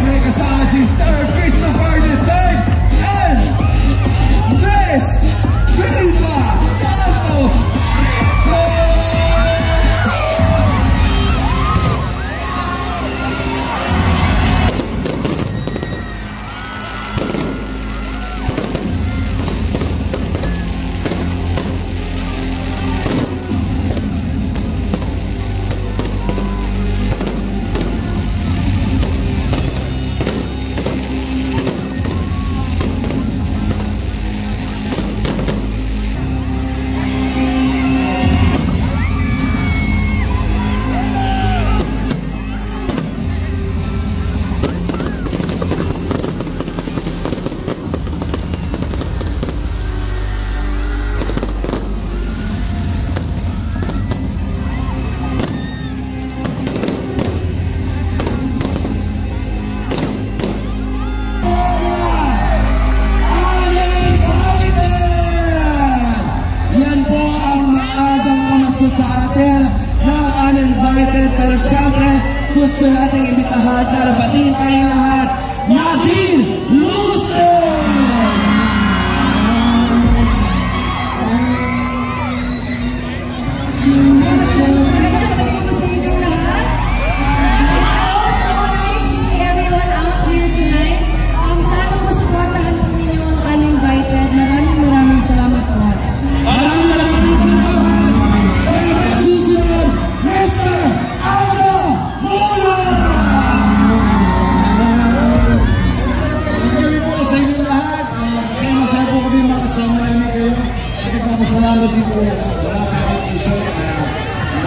Siyempre kasama si Sir Christopher III and Miss Vilma Santos. Pero siyempre, gusto nating imbitahan para batiin tayong lahat. Nadine Lucen! Magandang gabi po sa inyong lahat. It's so nice to see everyone out here tonight. Sana po supportahan po ninyo ang Uninvited. Maraming salamat po. Maraming salamat! Siyempre susunod, Mr. Aldo Mula! Magandang po sa inyong lahat. Masaya po kami makasama namin kayo. At nagpapasalamat din po wala sa aking puso na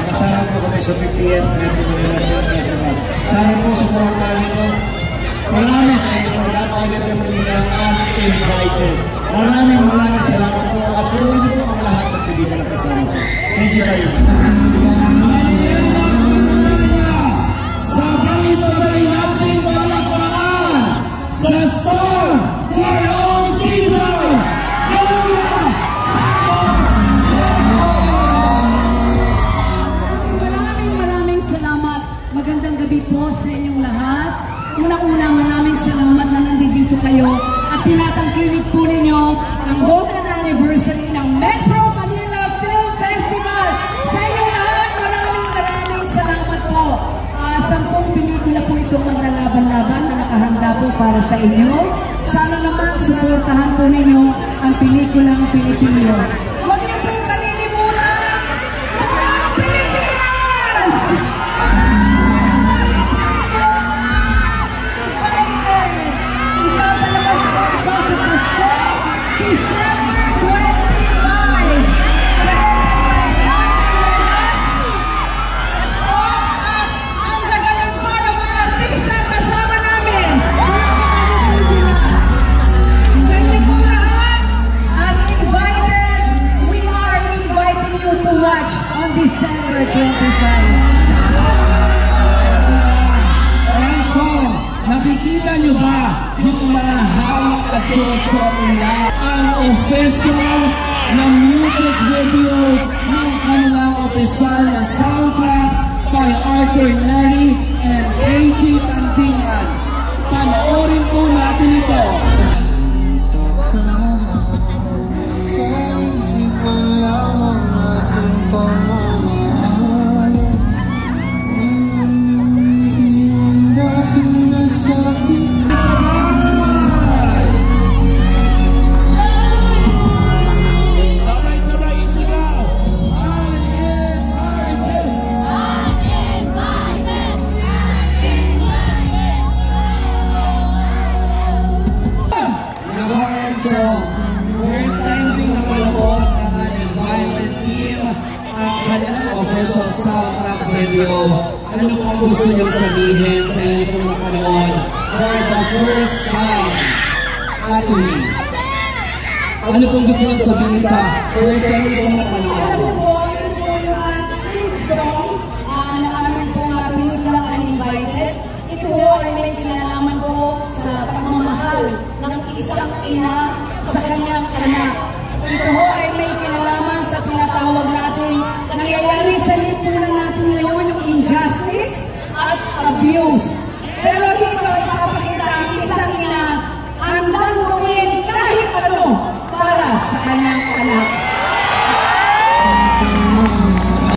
makasama po kami sa 50th Metro Manila Film Festival. Sana po supportahan nito. Marami sa inyo. Napakaganda Manila Uninvited. Maraming salamat po. At puruin niyo po ang lahat at hindi pa nakasama po. Thank you very much. Sabay-sabay natin palakpakan the star for all season, Vilma Santos! Maraming salamat. Magandang gabi po sa inyong lahat. Unang-una, maraming salamat na nandito kayo at tinatangkilik po ninyo ang golden anniversary ng Metro Manila Film Festival. Sa inyong lahat, maraming salamat po. 10 pelikula po itong maglalaban-laban na nakahanda po para sa inyo. Sana naman suportahan po ninyo ang pelikulang Pilipino. Huwag niyo pong kalilimutan ang Pilipinas! Ipapalabas po ito sa Pasko, December 25. December 25. And so, nakikita nyo ba yung mga hawak at suot-suot nila? Ang official na music video ng kanilang opisyal na soundtrack by Arthur Neri and Casey Tantingan. Panoorin po natin ito. First time din napanood ng Uninvited team ang kanilang official soundtrack video. Ano pong gusto niyong sabihin sa inyo pong napanood for the first time? Atuloy. Ano pong gusto niyong sabihin sa first time niyo pong napanood?